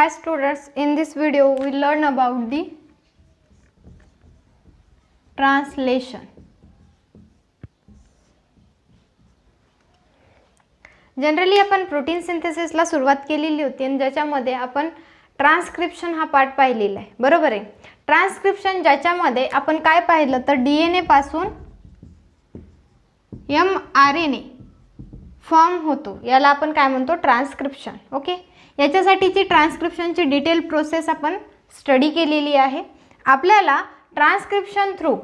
Hi students, in this video we learn about the translation. Generally आपण protein सिंथेसिसला सुरुवात केलेली होती आणि ज्याच्यामध्ये आपण ट्रान्सक्रिप्शन हा पार्ट पाहिलेला आहे, बरोबर आहे. ट्रान्सक्रिप्शन ज्याच्यामध्ये आपण काय पाहिलं तर डीएनए पासून mRNA फॉर्म होतो, याला आपण काय म्हणतो ट्रान्सक्रिप्शन. ओके, याच्यासाठीची ट्रान्सक्रिप्शनची डिटेल प्रोसेस आपण स्टडी केलेली आहे. आपल्याला ट्रान्सक्रिप्शन थ्रू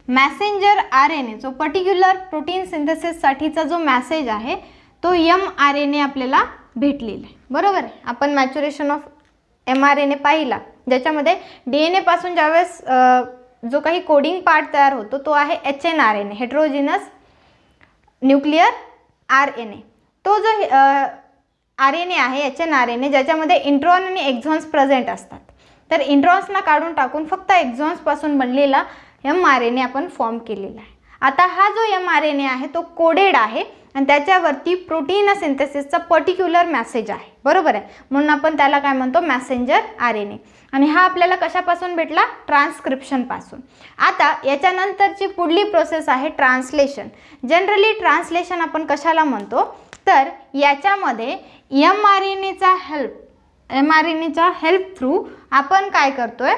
मॅसेंजर RNA जो पर्टिक्युलर प्रोटीन सिंथेसिससाठीचा जो मॅसेज आहे तो mRNA आपल्याला भेटलेला आहे, बरोबर आहे. आपण मॅच्युरेशन ऑफ mRNA पाहिला, ज्याच्यामध्ये डीएनए पासून ज्यावेळेस जो काही कोडिंग पार्ट तयार होतो तो आहे HNRNA, हेटेरोजिनस न्यूक्लियर RNA. तो जो RNA आहे HNRNA, ज्याच्यामध्ये इंट्रॉन आणि एक्झॉन्स प्रेझेंट असतात, तर इंट्रॉन्सना काढून टाकून फक्त एक्झॉन्स पासून बनलेला mRNA आपण फॉर्म केलेला आहे. आता हा जो mRNA आहे तो कोडेड आहे आणि त्याच्यावरती प्रोटीन सिंथेसिसचा पर्टिक्युलर मॅसेज आहे, बरोबर आहे. म्हणून आपण त्याला काय म्हणतो मॅसेंजर RNA. आणि हा आपल्याला कशापासून भेटला ट्रान्सक्रिप्शन पासून. आता याच्यानंतरची पुढली प्रोसेस आहे ट्रान्सलेशन. जनरली ट्रान्सलेशन आपण कशाला म्हणतो तर याच्यामध्ये mRNAचा हेल्प थ्रू आपण काय करतोय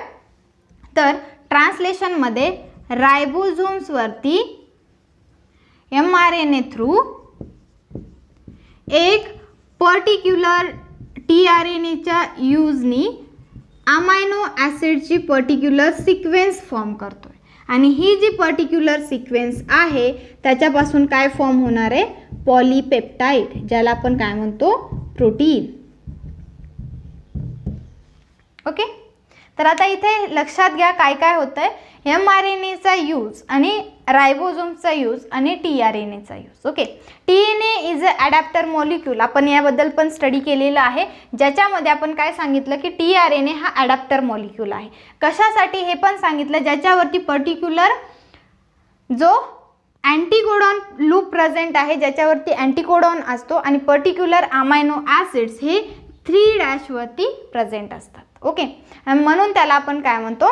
तर ट्रान्सलेशनमध्ये रायबोझोम्सवरती mRNA थ्रू एक particular tRNAच्या यूजनी amino ॲसिडची particular sequence form करतोय आणि ही जी पर्टिक्युलर सिक्वेन्स आहे त्याच्यापासून काय फॉर्म होणार आहे पॉलीपेप्टाइड, ज्याला आपण काय म्हणतो प्रोटीन. ओके, तर आता इथे लक्षात घ्या काय काय होतंय. mRNAचा यूज आणि रायबोझोमचा यूज आणि tRNAचा use. Okay, DNA is a adaptor molecule, आपण याबद्दल पण स्टडी केलेलं आहे, ज्याच्यामध्ये आपण काय सांगितलं की tRNA हा ॲडॅप्टर मॉलिक्यूल आहे. कशासाठी हे पण सांगितलं, ज्याच्यावरती पर्टिक्युलर जो अँटीकोडॉन लूप प्रेझेंट आहे, ज्याच्यावरती अँटीकोडॉन असतो आणि पर्टिक्युलर अमायनो ॲसिड्स हे 3' वरती प्रेझेंट असतात. ओके, म्हणून त्याला आपण काय म्हणतो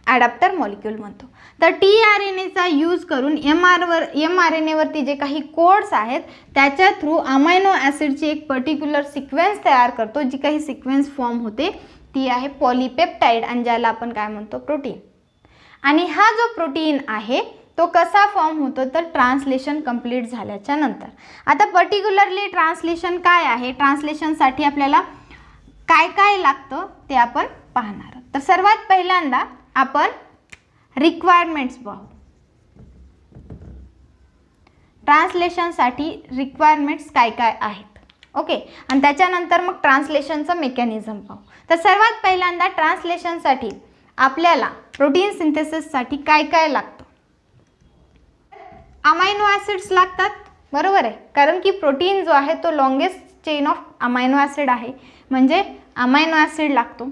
ॲडॅप्टर मॉलिक्यूल म्हणतो. तर tRNAचा यूज करून mRNA वरती जे काही कोड्स आहेत त्याच्या थ्रू अमायनो ॲसिडची एक पर्टिक्युलर सिक्वेन्स तयार करतो. जी काही सिक्वेन्स फॉर्म होते ती आहे पॉलीपेप्टाइड आणि ज्याला आपण काय म्हणतो प्रोटीन. आणि हा जो प्रोटीन आहे तो कसा फॉर्म होतो तर ट्रान्सलेशन कंप्लीट झाल्याच्या नंतर. आता पर्टिक्युलरली ट्रान्सलेशन काय आहे, ट्रान्सलेशनसाठी आपल्याला काय काय लागतं ते आपण पाहणार. तर सर्वात पहिल्यांदा आपण रिक्वायरमेंट्स पाहू. ट्रान्सलेशनसाठी रिक्वायरमेंट्स काय काय आहेत. ओके, आणि त्याच्यानंतर मग ट्रान्सलेशनचं मेकॅनिझम पाहू. तर सर्वात पहिल्यांदा ट्रान्सलेशनसाठी आपल्याला प्रोटीन सिंथेसिससाठी काय काय लागतं. अमायनो ॲसिड्स लागतात, बरोबर आहे, कारण की प्रोटीन जो आहे तो longest chain of amino acid आहे, म्हणजे अमायनो ॲसिड लागतो.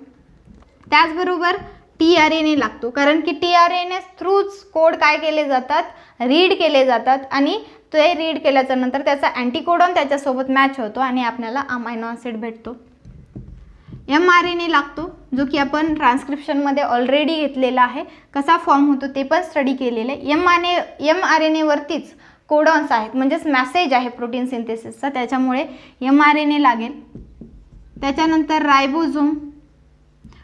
त्याचबरोबर tRNA लागतो, कारण की tRNA थ्रूच कोड काय केले जातात रीड केले जातात आणि ते रीड केल्याच्या नंतर त्याचा अँटीकोडॉन त्याच्यासोबत मॅच होतो आणि आपल्याला अमायनो ॲसिड भेटतो. mRNA लागतो, जो की आपण ट्रान्सक्रिप्शनमध्ये ऑलरेडी घेतलेला आहे, कसा फॉर्म होतो ते पण स्टडी केलेलं आहे. mRNA वरतीच कोडॉन्स आहेत, म्हणजेच मॅसेज आहे प्रोटीन सिंथेसिसचा, त्याच्यामुळे mRNA लागेल. त्याच्यानंतर रायबोझोम,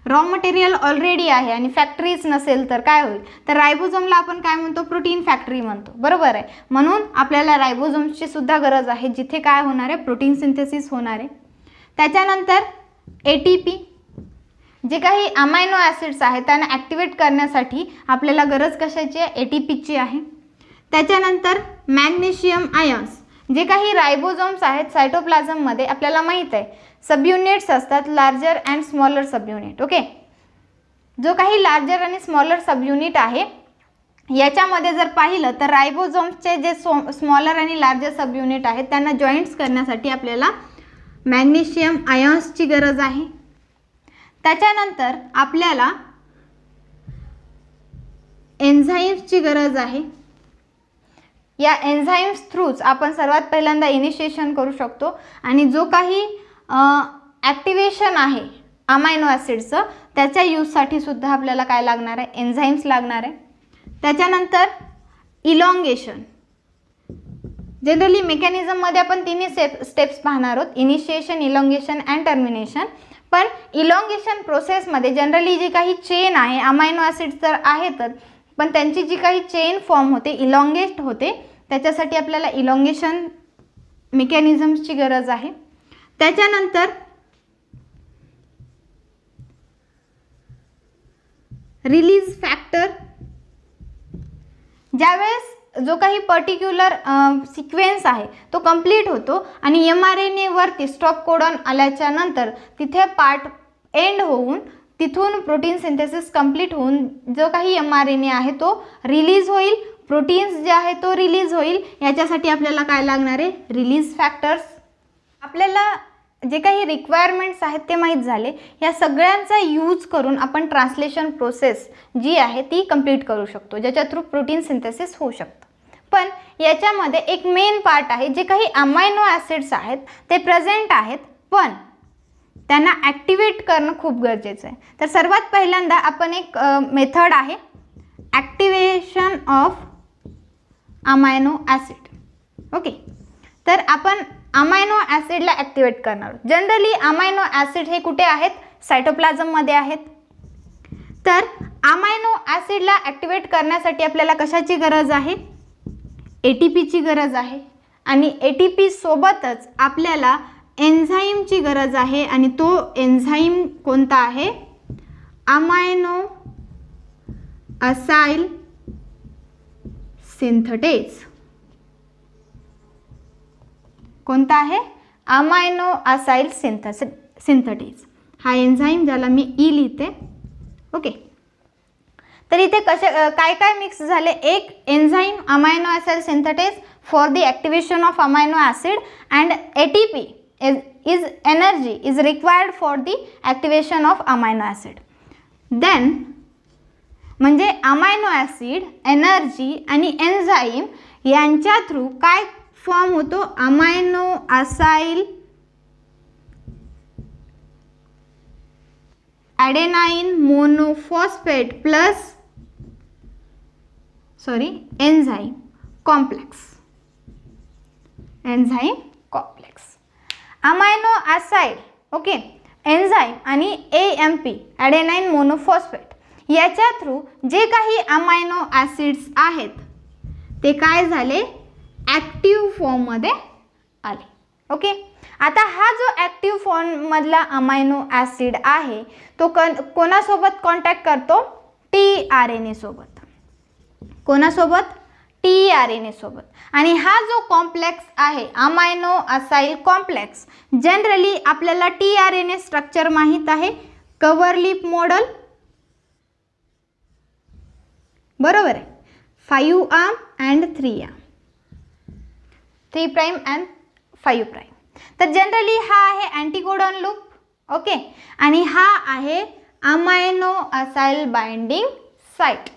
रॉ मटेरियल ऑलरेडी आहे आणि फॅक्टरीज नसेल तर काय होईल तर रायबोझोमला आपण काय म्हणतो प्रोटीन फॅक्टरी म्हणतो, बरोबर आहे. म्हणून आपल्याला रायबोझोमची सुद्धा गरज आहे, जिथे काय होणार आहे प्रोटीन सिंथेसिस होणार आहे. त्याच्यानंतर ATP, जे काही अमायनो ॲसिड्स आहेत त्यांना ॲक्टिवेट करण्यासाठी आपल्याला गरज कशाची आहे ATPची आहे. त्याच्यानंतर मॅग्नेशियम आयन्स, जे काही रायबोझोम्स आहेत सायटोप्लाझममध्ये आपल्याला माहीत आहे सबयुनिट्स असतात, larger and smaller subunit. Okay, जो काही लार्जर आणि स्मॉलर सबयुनिट आहे याच्यामध्ये जर पाहिलं तर रायबोझोम्सचे जे स्मॉलर आणि लार्जर सबयुनिट आहेत त्यांना जॉईंट्स करण्यासाठी आपल्याला मॅग्नेशियम आयन्सची गरज आहे. त्याच्यानंतर आपल्याला एन्झाईम्सची गरज आहे. या एन्झाईम्स थ्रूच आपण सर्वात पहिल्यांदा इनिशिएशन करू शकतो आणि जो काही ॲक्टिवेशन आहे अमायनो ॲसिडचं, त्याच्या यूजसाठी सुद्धा आपल्याला काय लागणार आहे, एन्झाईम्स लागणार आहे. त्याच्यानंतर इलॉंगेशन. जनरली मेकॅनिझममध्ये आपण तिन्ही स्टेप्स पाहणार आहोत, इनिशिएशन, इलॉंगेशन अँड टर्मिनेशन. पण इलॉंगेशन प्रोसेसमध्ये जनरली जी काही चेन आहे, अमायनो ॲसिड तर आहेतच, पण त्यांची जी काही चेन फॉर्म होते, इलॉंगेट होते, त्याच्यासाठी आपल्याला इलॉंगेशन मेकॅनिझम्सची गरज आहे. त्याच्यानंतर रिलीज फॅक्टर. ज्यावेळेस जो काही पर्टिक्युलर सिक्वेन्स आहे तो कंप्लीट होतो आणि mRNAवरती स्टॉप कोडॉन आल्याच्या नंतर तिथे पार्ट एंड होऊन तिथून प्रोटीन सिंथेसिस कंप्लीट होऊन जो काही mRNA आहे तो रिलीज होईल, प्रोटीन्स जे आहे तो रिलीज होईल. याच्यासाठी आपल्याला काय लागणार आहे, रिलीज फॅक्टर्स. आपल्याला जे काही रिक्वायरमेंट्स आहेत ते माहीत झाले. या सगळ्यांचा यूज करून आपण ट्रान्सलेशन प्रोसेस जी आहे ती कंप्लीट करू शकतो, ज्याच्या थ्रू प्रोटीन सिंथेसिस होऊ शकतं. पण याच्यामध्ये एक मेन पार्ट आहे, जे काही अमायनो ॲसिड्स आहेत ते प्रेझेंट आहेत, पण त्यांना ॲक्टिवेट करणं खूप गरजेचं आहे. तर सर्वात पहिल्यांदा आपण एक मेथड आहे activation of amino acid. Okay, तर आपण अमायनो ॲसिडला ॲक्टिवेट करणार आहोत. जनरली अमायनो ॲसिड हे कुठे आहेत, सायटोप्लाझममध्ये आहेत. तर अमायनो ॲसिडला ॲक्टिवेट करण्यासाठी आपल्याला कशाची गरज आहे, ATPची गरज आहे. आणि ATP सोबतच आपल्याला एन्झाईमची गरज आहे. आणि तो एन्झाईम कोणता आहे, अमायनो असाइल सिंथेटेज. कोणता आहे, अमायनो असाइल सिंथेटेज. हा एन्झाईम ज्याला मी ई लिहिते. ओके, तर इथे काय काय मिक्स झाले, एक enzyme amino acyl synthetase for the activation of amino acid and ATP is energy is required for the activation of amino acid. Then म्हणजे अमायनो ॲसिड, एनर्जी आणि एन्झाईम यांच्या थ्रू काय फॉर्म होतो, amino acyl adenine monophosphate plus enzyme complex. Enzyme complex, amino acid, okay, enzyme आणि AMP adenine monophosphate याच्या through जे काही amino acids आहेत ते काय झाले, ॲक्टिव्ह फॉर्ममध्ये आले. ओके, आता हा जो ॲक्टिव्ह फॉर्ममधला अमायनो ॲसिड आहे तो कोणासोबत कॉन्टॅक्ट करतो, tRNA सोबत. कोणासोबत, tRNA सोबत. आणि हा जो कॉम्प्लेक्स आहे अमायनो असाइल कॉम्प्लेक्स, जनरली आपल्याला tRNA स्ट्रक्चर माहीत आहे, कव्हर लिप मॉडेल, बरोबर आहे, 5 arm and 3 arm, 3 prime and 5 prime. तर जनरली हा आहे अँटीकोडॉन लूप. ओके, आणि हा आहे अमायनो असाइल बाइंडिंग साइट.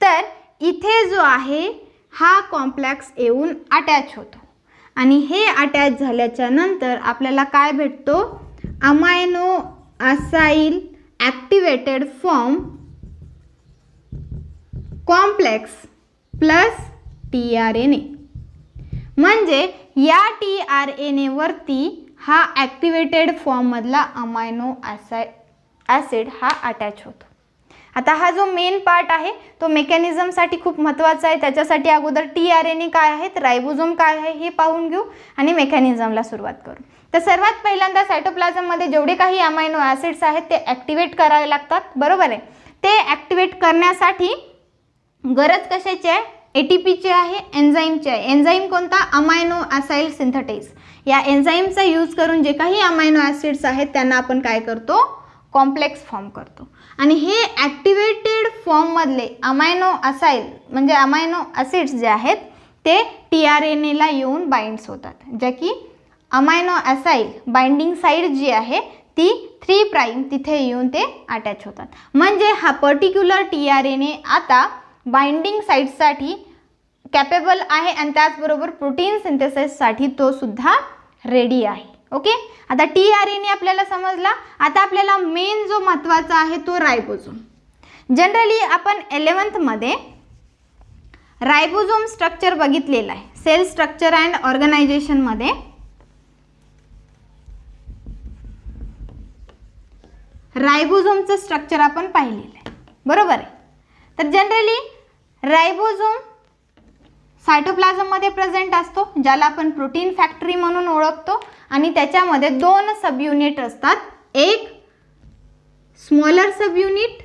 तर इथे जो आहे हा कॉम्प्लेक्स येऊन अटॅच होतो आणि हे अटॅच झाल्याच्या नंतर आपल्याला काय भेटतो, amino acyl activated form complex plus tRNA. म्हणजे या tRNA वरती हा ॲक्टिवेटेड फॉर्ममधला अमायनो ॲसिड हा अटॅच होतो. आता हा जो मेन पार्ट आहे तो मेकॅनिझमसाठी खूप महत्त्वाचा आहे. त्याच्यासाठी अगोदर tRNA काय आहेत, रायबोझोम काय आहे हे पाहून घेऊ आणि मेकॅनिझमला सुरुवात करू. तर सर्वात पहिल्यांदा सायटोप्लाझममध्ये जेवढे काही अमायनो ॲसिड्स आहेत ते ॲक्टिवेट करावे लागतात, बरोबर आहे. ते ॲक्टिवेट करण्यासाठी गरज कशाची आहे, ATPची आहे, एन्झाईमची आहे. एन्झाईम कोणता, अमायनो असाइल सिंथेटेज. या एन्झाईमचा यूज करून जे काही अमायनो ॲसिड्स आहेत त्यांना आपण काय करतो, कॉम्प्लेक्स फॉर्म करतो. आणि हे ॲक्टिवेटेड फॉर्ममधले अमायनो असाइल म्हणजे अमायनो ॲसिड्स जे आहेत ते tRNAला येऊन बाइंड्स होतात, ज्या की अमायनो असाइल बाइंडिंग साईड जी आहे ती 3 प्राइम तिथे येऊन ते अटॅच होतात. म्हणजे हा पर्टिक्युलर tRNA आता बाइंडिंग साईटसाठी कॅपेबल आहे आणि त्याचबरोबर प्रोटीन सिंथेसिससाठी तो सुद्धा रेडी आहे. ओके, आता tRNA आपल्याला समजला. आता आपल्याला मेन जो महत्त्वाचा आहे तो रायबोझोम. जनरली आपण 11th मध्ये रायबोझोम स्ट्रक्चर बघितलेला आहे. सेल स्ट्रक्चर अँड ऑर्गनायझेशन मध्ये रायबोझोमचं स्ट्रक्चर आपण पाहिलेलं आहे, बरोबर आहे. तर जनरली रायबोझोम सायटोप्लाझम मध्ये प्रेझेंट असतो, ज्याला आपण प्रोटीन फॅक्टरी म्हणून ओळखतो. आणि त्याच्यामध्ये 2 सब युनिट असतात. एक smaller sub unit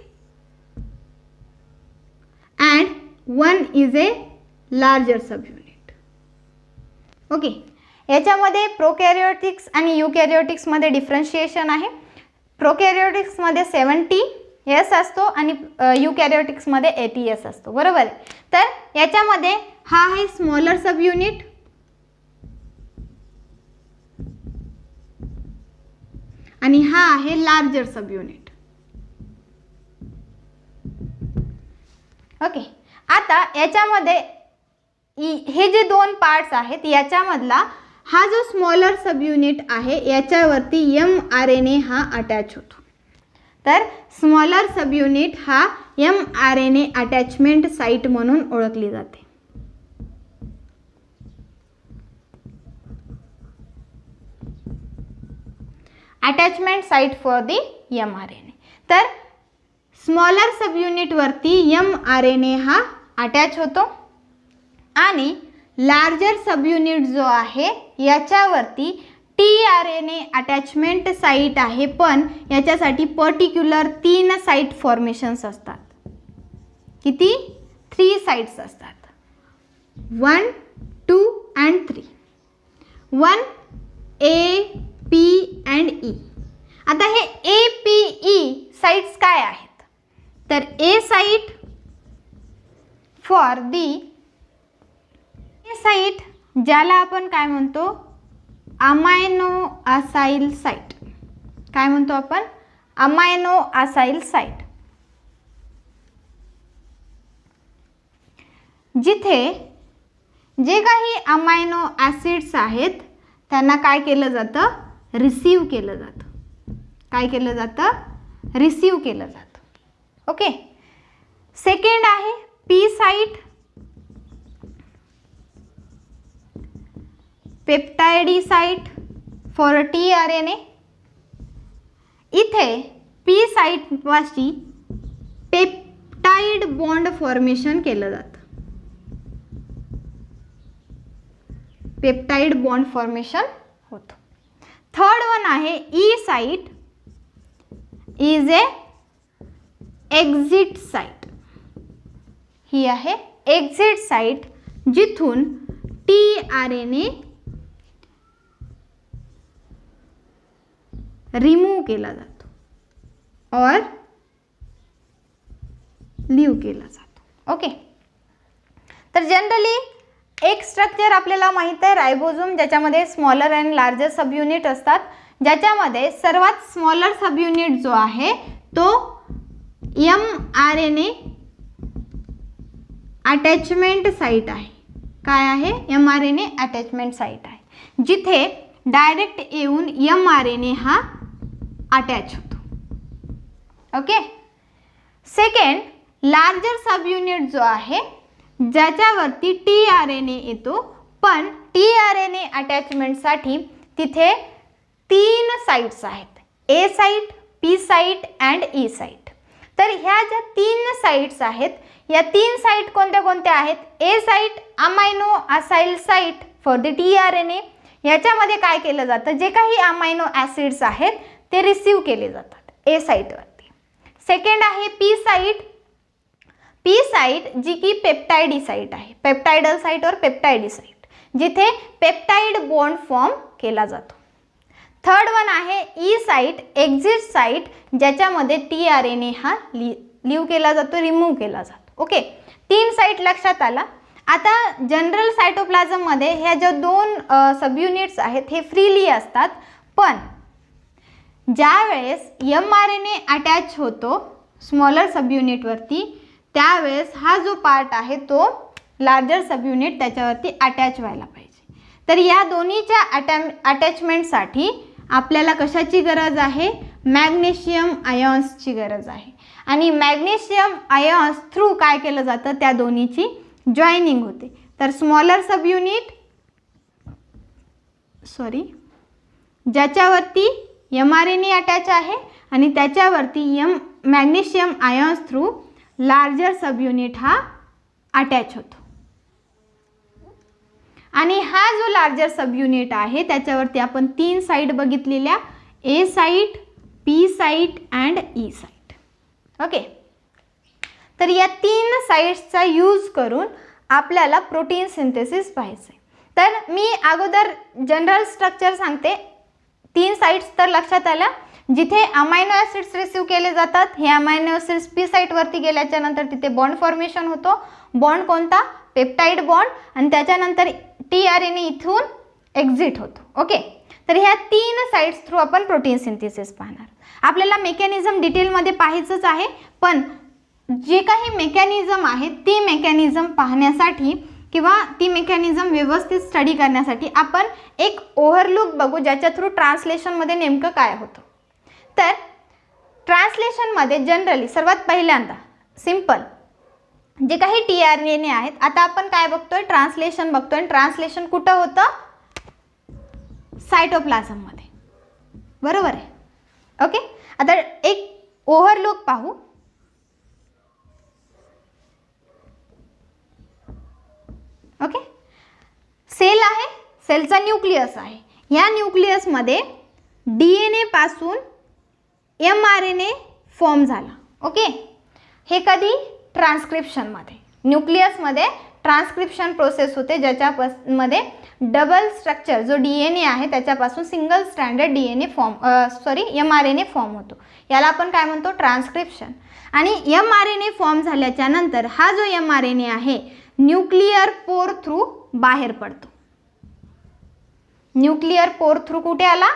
and 1 is a larger sub unit. Okay, याच्यामध्ये प्रोकॅरियोटिक्स आणि युकॅरियोटिक्स मध्ये डिफरन्शिएशन आहे. प्रोकॅरियोटिक्स मध्ये 70S असतो आणि युकॅरियोटिक्स मध्ये 80S असतो, बरोबर आहे. तर याच्यामध्ये हा आहे स्मॉलर सब युनिट आणि हा आहे लार्जर सब युनिट. ओके, आता याच्यामध्ये हे जे 2 पार्ट्स आहेत याच्यामधला हा जो स्मॉलर सब युनिट आहे याच्यावरती mRNA हा अटॅच होतो. तर स्मॉलर सब युनिट हा mRNA अटॅचमेंट साइट म्हणून ओळखली जाते. Attachment site for the mRNA. तर स्मॉलर सब युनिट वरती mRNA हा अटॅच होतो आणि लार्जर सब युनिट जो आहे याच्यावरती tRNA अटॅचमेंट साइट आहे, पण याच्यासाठी पर्टिक्युलर 3 साइट फॉर्मेशन्स असतात. किती? 3 साइट्स असतात. 1, 2 and 3. 1 A, P and E. आता हे A, P, E साइट्स काय आहेत? तर A site for the site ज्याला आपण काय म्हणतो? Amino acyl site. काय म्हणतो आपण? Amino acyl site. जिथे जे काही अमायनो ॲसिड्स आहेत त्यांना काय केलं जातं? रिसीव केलं जातं. काय केलं जातं? रिसीव केलं जातं. ओके, सेकंड आहे P site, peptidyl site for tRNA. इथे पी साइट पाशी पेप्टाइड बॉन्ड फॉर्मेशन केलं जातं. पेप्टाइड बॉन्ड फॉर्मेशन होतं. थर्ड वन आहे E site, is a exit site. ही आहे एक्झिट साइट जिथून tRNA रिमूव्ह केला जातो और लीव केला जातो. ओके, तर जनरली एक स्ट्रक्चर आपल्याला माहित आहे रायबोझोम, ज्याच्यामध्ये smaller and larger sub unit असतात. ज्याच्यामध्ये सर्वात स्मॉलर सब युनिट जो आहे तो mRNA अटॅचमेंट साइट आहे. काय आहे? mRNA अटॅचमेंट साइट आहे, जिथे डायरेक्ट येऊन mRNA हा अटॅच होतो. Okay, second larger sub unit जो आहे ज्याच्यावरती tRNA येतो, पण tRNA अटॅचमेंटसाठी तिथे 3 साइट्स आहेत. A site, P site and E site. तर ह्या ज्या 3 साइट्स आहेत या 3 साइट कोणत्या कोणत्या आहेत? A site amino acyl site for the tRNA. याच्यामध्ये काय केलं जातं? जे काही अमायनो ॲसिड्स आहेत ते रिसीव केले जातात A साइटवरती. सेकंड आहे P साइट. P साइट जी की पेप्टाइडी साइट आहे, पेप्टाइडल साइट और पेप्टाइडी साइट, जिथे पेप्टाइड बॉन्ड फॉर्म केला जातो. थर्ड वन आहे ई साइट, एक्झिट साइट, ज्याच्यामध्ये tRNA हा लीव केला जातो, रिमूव्ह केला जातो. ओके, 3 साइट लक्षात आला. आता जनरल सायटोप्लाझम मध्ये ह्या ज्या 2 सब युनिट्स आहेत हे फ्रीली असतात, पण ज्या वेळेस mRNA अटॅच होतो स्मॉलर सब युनिटवरती त्यावेळेस हा जो पार्ट आहे तो लार्जर सब युनिट त्याच्यावरती अटॅच व्हायला पाहिजे. तर या दोन्हीच्या अटॅचमेंटसाठी आपल्याला कशाची गरज आहे? मॅग्नेशियम आयॉन्सची गरज आहे. आणि मॅग्नेशियम आयॉन्स थ्रू काय केलं जातं? त्या दोन्हीची जॉईनिंग होते. तर स्मॉलर सब युनिट ज्याच्यावरती mRNA अटॅच आहे आणि त्याच्यावरती magnesium ions through larger sub unit हा अटॅच होतो. आणि हा जो लार्जर सब युनिट आहे त्याच्यावरती आपण 3 साईट बघितलेल्या, A site, P site and E site. Okay, तर या 3 साईट्सचा यूज करून आपल्याला प्रोटीन सिंथेसिस पाहायचं आहे. तर मी अगोदर जनरल स्ट्रक्चर सांगते. 3 साईट्स तर लक्षात आल्या, जिथे अमायनो ॲसिड्स रिसीव केले जातात. हे अमायनो ॲसिड्स P साईटवरती गेल्याच्या नंतर तिथे बॉन्ड फॉर्मेशन होतो. बॉन्ड कोणता? Peptide bond. आणि त्याच्यानंतर tRNA इथून एक्झिट होतो. ओके, तर ह्या 3 साईट्स थ्रू आपण प्रोटीन सिंथेसिस पाहणार. आपल्याला मेकॅनिझम डिटेलमध्ये पाहायचंच आहे, पण जे काही मेकॅनिझम आहे ती मेकॅनिझम पाहण्यासाठी किंवा ती मेकॅनिझम व्यवस्थित स्टडी करण्यासाठी आपण एक ओव्हरलुक बघू, ज्याच्या थ्रू ट्रान्सलेशनमध्ये नेमकं काय होतं. तर ट्रान्सलेशनमध्ये जनरली सर्वात पहिल्यांदा सिंपल जे काही tRNA आहेत, आता आपण काय बघतोय? ट्रान्सलेशन बघतोय. ट्रान्सलेशन कुठं होतं? सायटोप्लाझममध्ये, बरोबर आहे. ओके, आता एक ओव्हरलुक पाहू. ओके, सेल आहे, सेलचा न्यूक्लियस आहे. या न्यूक्लियसमध्ये DNA पासून mRNA फॉर्म झाला. ओके, हे कधी? ट्रान्सक्रिप्शनमध्ये. न्यूक्लियसमध्ये ट्रान्सक्रिप्शन प्रोसेस होते, ज्याच्यामध्ये डबल स्ट्रक्चर जो DNA आहे त्याच्यापासून सिंगल स्टँडर्ड mRNA फॉर्म होतो. याला आपण काय म्हणतो? ट्रान्सक्रिप्शन. आणि mRNA फॉर्म झाल्याच्या नंतर हा जो mRNA आहे न्यूक्लिअर पोर थ्रू बाहेर पडतो. न्यूक्लिअर पोर थ्रू कुठे आला?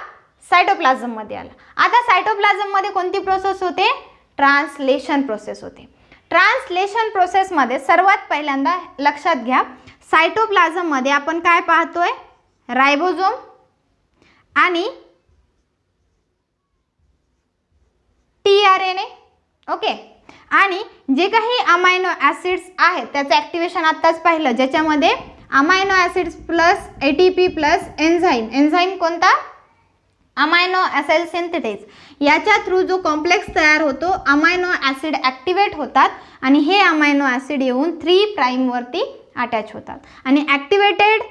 सायटोप्लाझममध्ये आला. आता सायटोप्लाझममध्ये कोणती प्रोसेस होते? ट्रान्सलेशन प्रोसेस होते. ट्रान्सलेशन प्रोसेसमध्ये सर्वात पहिल्यांदा लक्षात घ्या, सायटोप्लाझममध्ये आपण काय पाहतोय? रायबोझोम आणि tRNA. ओके, आणि जे काही अमायनो ॲसिड्स आहेत त्याचं ॲक्टिवेशन आत्ताच पाहिलं, ज्याच्यामध्ये amino acids plus ATP plus enzyme. Enzyme कोणता? Amino acid synthetase. याच्या थ्रू जो कॉम्प्लेक्स तयार होतो, अमायनो ॲसिड ॲक्टिवेट होतात आणि हे अमायनो ॲसिड येऊन 3 प्राईमवरती अटॅच होतात. आणि ॲक्टिवेटेड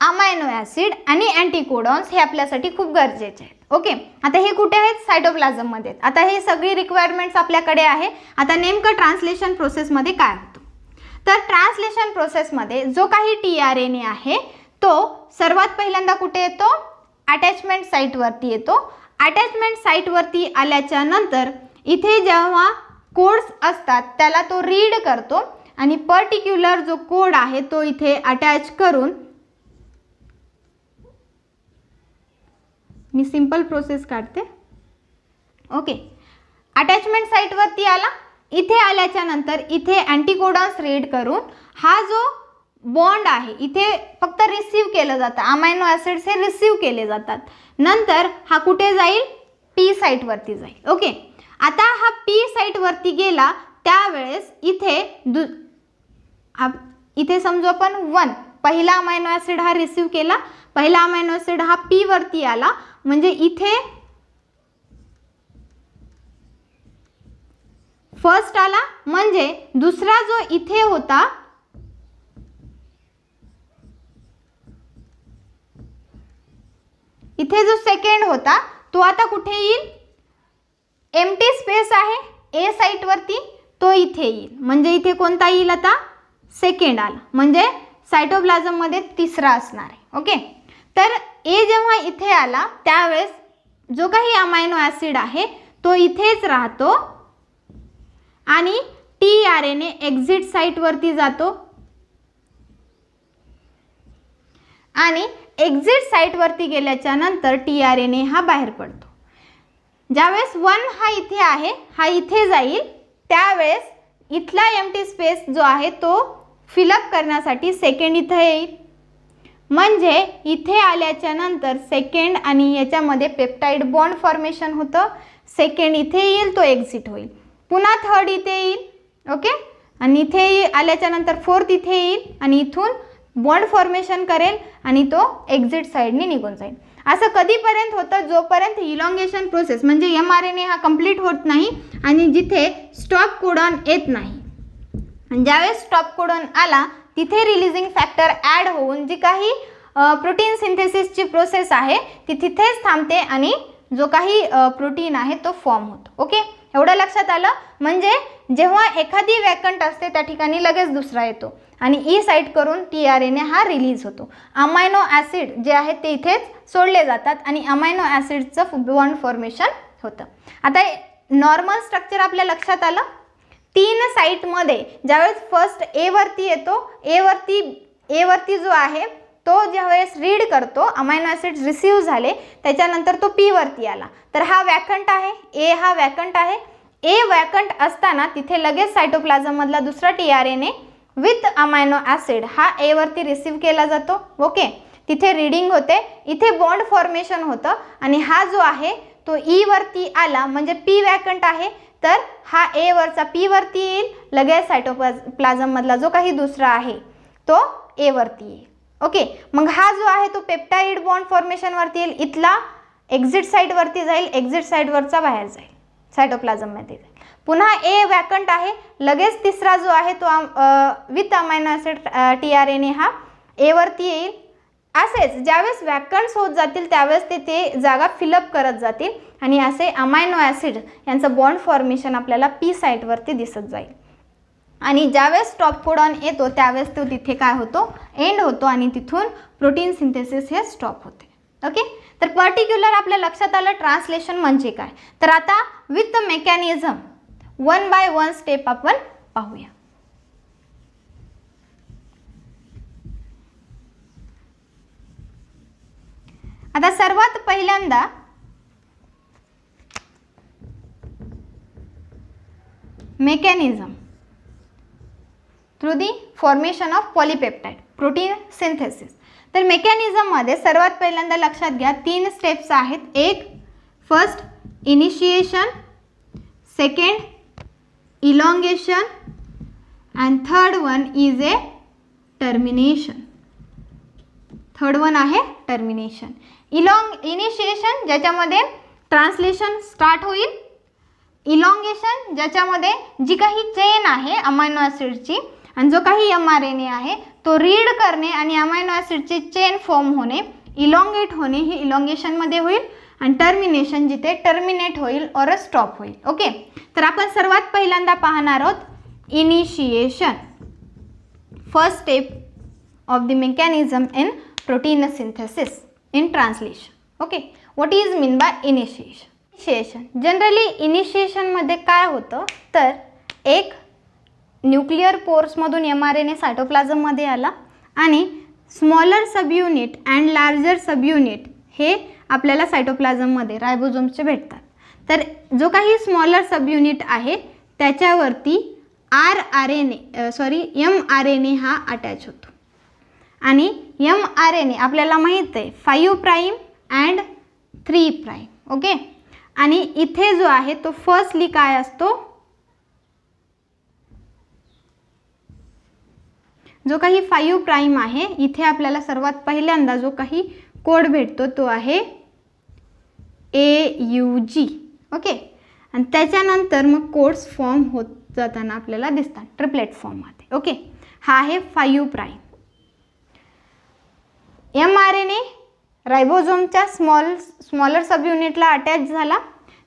अमायनो ॲसिड आणि अँटीकोडॉन्स हे आपल्यासाठी खूप गरजेचे आहेत. ओके, आता हे कुठे आहेत? सायटोप्लाझममध्ये. आता हे सगळी रिक्वायरमेंट्स आपल्याकडे आहे. आता नेमकं ट्रान्सलेशन प्रोसेसमध्ये काय होतं? तर ट्रान्सलेशन प्रोसेसमध्ये जो काही tRNA आहे तो सर्वात पहिल्यांदा कुठे येतो? अटॅचमेंट साईटवरती येतो. अटॅचमेंट साईटवरती आल्याच्या नंतर इथे जेव्हा कोड्स असतात त्याला तो रीड करतो आणि पर्टिक्युलर जो कोड आहे तो इथे अटॅच करून, मी सिंपल प्रोसेस काढते. ओके, अटॅचमेंट साईटवरती आला. इथे आल्याच्या नंतर इथे अँटीकोडॉन्स रीड करून हा जो बॉन्ड आहे इथे फक्त रिसीव केलं जातं. अमायनो ॲसिड्स हे रिसीव केले जातात. नंतर हा कुठे जाईल? P साईटवरती जाईल. ओके, आता हा P साईटवरती गेला त्यावेळेस इथे समजू आपण 1 पहिला अमायनो ॲसिड हा रिसीव केला. पहिला अमायनो ॲसिड हा P वरती आला, म्हणजे इथे फर्स्ट आला. म्हणजे दुसरा जो इथे होता इथे जो सेकंड होता तो आता कुठे येईल? एम्प्टी स्पेस आहे A साईटवरती, तो इथे येईल. म्हणजे इथे कोणता येईल? आता सेकंड आला, म्हणजे सायटोप्लाझममध्ये तिसरा असणार आहे. ओके, तर A जेव्हा इथे आला त्यावेळेस जो काही अमायनो ॲसिड आहे तो इथेच राहतो आणि tRNA एक्झिट साईटवरती जातो आणि एक्झिट साईटवरती गेल्याच्या नंतर tRNA हा बाहेर पडतो. ज्यावेळेस 1 हा इथे आहे, हा इथे जाईल, त्यावेळेस इथला एम्प्टी स्पेस जो आहे तो फिलअप करण्यासाठी सेकंड इथे येईल. म्हणजे इथे आल्याच्या नंतर सेकंड आणि याच्यामध्ये पेप्टाइड बॉन्ड फॉर्मेशन होतं, सेकंड इथे येईल तो एक्झिट होईल, पुन्हा थर्ड इथे येईल, ओके, आणि इथे आल्याच्या नंतर फोर्थ इथे येईल आणि इथून बॉन्ड फॉर्मेशन करेल आणि तो एक्झिट साईडने निघून जाईल. असं कधीपर्यंत होतं, जोपर्यंत इलॉंगेशन प्रोसेस म्हणजे mRNA हा कंप्लीट होत नाही आणि जिथे स्टॉप कोडॉन येत नाही. आणि ज्यावेळेस स्टॉप कोडॉन आला तिथे रिलीजिंग फॅक्टर ॲड होऊन जी काही प्रोटीन सिंथेसिसची प्रोसेस आहे ती तिथेच थांबते आणि जो काही प्रोटीन आहे तो फॉर्म होतो. ओके, एवढं लक्षात आलं. म्हणजे जेव्हा एखादी वॅकंट असते त्या ठिकाणी लगेच दुसरा येतो आणि ई साईट करून tRNA हा रिलीज होतो. अमायनो ॲसिड जे आहेत ते इथेच सोडले जातात आणि अमायनो ॲसिडचं बॉन्ड फॉर्मेशन होतं. आता नॉर्मल स्ट्रक्चर आपल्या लक्षात आलं. 3 साईटमध्ये ज्यावेळेस फर्स्ट ए वरती येतो, ए वरती जो आहे तो ज्यावेळेस रीड करतो, अमायनो ॲसिड्स रिसीव्ह झाले, त्याच्यानंतर तो पी वरती आला, तर हा वॅकंट आहे, ए हा वॅकंट आहे. ए वॅकंट असताना तिथे लगेच सायटोप्लाझममधला दुसरा tRNA विथ अमायनो ॲसिड हा ए वरती रिसीव्ह केला जातो. ओके, तिथे रीडिंग होते, इथे बॉन्ड फॉर्मेशन होतं आणि हा जो आहे तो ई वरती आला म्हणजे पी वॅकंट आहे, तर हा ए वरचा पी वरती येईल, लगेच सायटोप्लाझममधला जो काही दुसरा आहे तो ए वरती येईल. ओके, मग हा जो आहे तो पेप्टाइड बॉन्ड फॉर्मेशनवरती येईल, इथला एक्झिट साईडवरती जाईल, एक्झिट साईडवरचा बाहेर जाईल, सायटोप्लाझममध्ये जाईल. पुन्हा ए वॅकंट आहे, लगेच तिसरा जो आहे तो विथ अमायनो ॲसिड tRNA हा ए वरती येईल. असेच ज्यावेळेस वॅकंट्स होत जातील त्यावेळेस ते जागा फिलअप करत जातील आणि असे अमायनो ॲसिड यांचं बॉन्ड फॉर्मेशन आपल्याला पी साईटवरती दिसत जाईल. आणि ज्यावेळेस स्टॉप कोडॉन येतो त्यावेळेस तो तिथे काय होतो, एंड होतो आणि तिथून प्रोटीन सिंथेसिस हे स्टॉप होते. ओके, तर पर्टिक्युलर आपल्या लक्षात आलं ट्रान्सलेशन म्हणजे काय. तर आता विथ मेकॅनिझम 1 बाय 1 स्टेप आपण पाहूया. आता सर्वात पहिल्यांदा mechanism through the formation of polypeptide protein synthesis. तर मेकॅनिझममध्ये सर्वात पहिल्यांदा लक्षात घ्या 3 स्टेप्स आहेत. एक first initiation, second elongation and third one is a termination. Third one आहे टर्मिनेशन. इनिशिएशन ज्याच्यामध्ये ट्रान्सलेशन स्टार्ट होईल, इलॉंगेशन ज्याच्यामध्ये जी काही चेन आहे अमायनो ॲसिडची आणि जो काही mRNA आहे तो रीड करणे आणि अमायनो ॲसिडची चेन फॉर्म होणे, इलॉंगेट होणे हे इलॉंगेशनमध्ये होईल. आणि टर्मिनेशन जिथे टर्मिनेट होईल और स्टॉप होईल. ओके, तर आपण सर्वात पहिल्यांदा पाहणार आहोत initiation, first step of the mechanism in protein synthesis in translation. Okay, what is mean by initiation. Generally इनिशिएशनमध्ये काय होतं तर एक न्यूक्लिअर पोर्समधून mRNA सायटोप्लाझममध्ये आला आणि smaller subunit and larger subunit हे आपल्याला सायटोप्लाझममध्ये रायबोझोम्सचे भेटतात. तर जो काही स्मॉलर सबयुनिट आहे त्याच्यावरती mRNA हा अटॅच होतो आणि mRNA आपल्याला माहीत आहे 5 प्राईम अँड 3 प्राईम. ओके, आणि इथे जो आहे तो फर्स्टली काय असतो, जो काही 5 प्राईम आहे इथे आपल्याला सर्वात पहिल्यांदा जो काही कोड भेटतो तो आहे AUG. ओके, आणि त्याच्यानंतर मग कोड्स फॉर्म होत जाताना आपल्याला दिसतात ट्रिपलेट फॉर्ममध्ये. ओके, हा आहे 5 प्राईम. mRNA रायबोझोमच्या स्मॉलर सबयुनिटला अटॅच झाला,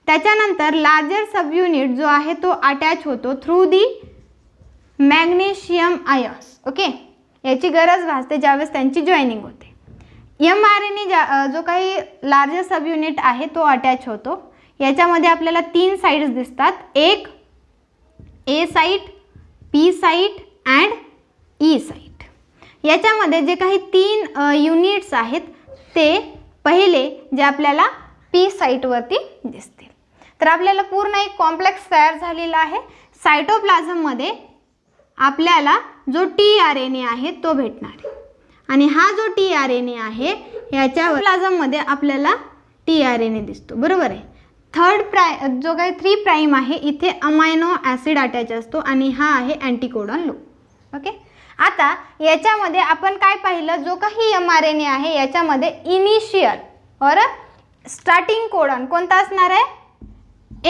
त्याच्यानंतर लार्जर सबयुनिट जो आहे तो अटॅच होतो through the magnesium ions. Okay, याची गरज भासते ज्यावेळेस त्यांची जॉईनिंग होते. mRNA जो काही लार्जर सबयुनिट आहे तो अटॅच होतो. याच्यामध्ये आपल्याला 3 साईड्स दिसतात, एक ए site, P site and E site. याच्यामध्ये जे काही 3 युनिट्स आहेत ते पहिले जे आपल्याला पी साईटवरती दिसतील. तर आपल्याला पूर्ण एक कॉम्प्लेक्स तयार झालेला आहे. सायटोप्लाझममध्ये आपल्याला जो tRNA आहे तो भेटणार आहे आणि हा जो tRNA आहे याच्या प्लाझममध्ये आपल्याला tRNA दिसतो, बरोबर आहे. जो काही 3 प्राइम आहे इथे अमायनो ॲसिड अटॅच असतो आणि हा आहे अँटीकोडॉन लूप. ओके, आता याच्यामध्ये आपण काय पाहिलं, जो काही mRNA आहे याच्यामध्ये इनिशियल और स्टार्टिंग कोडॉन कोणता असणार आहे,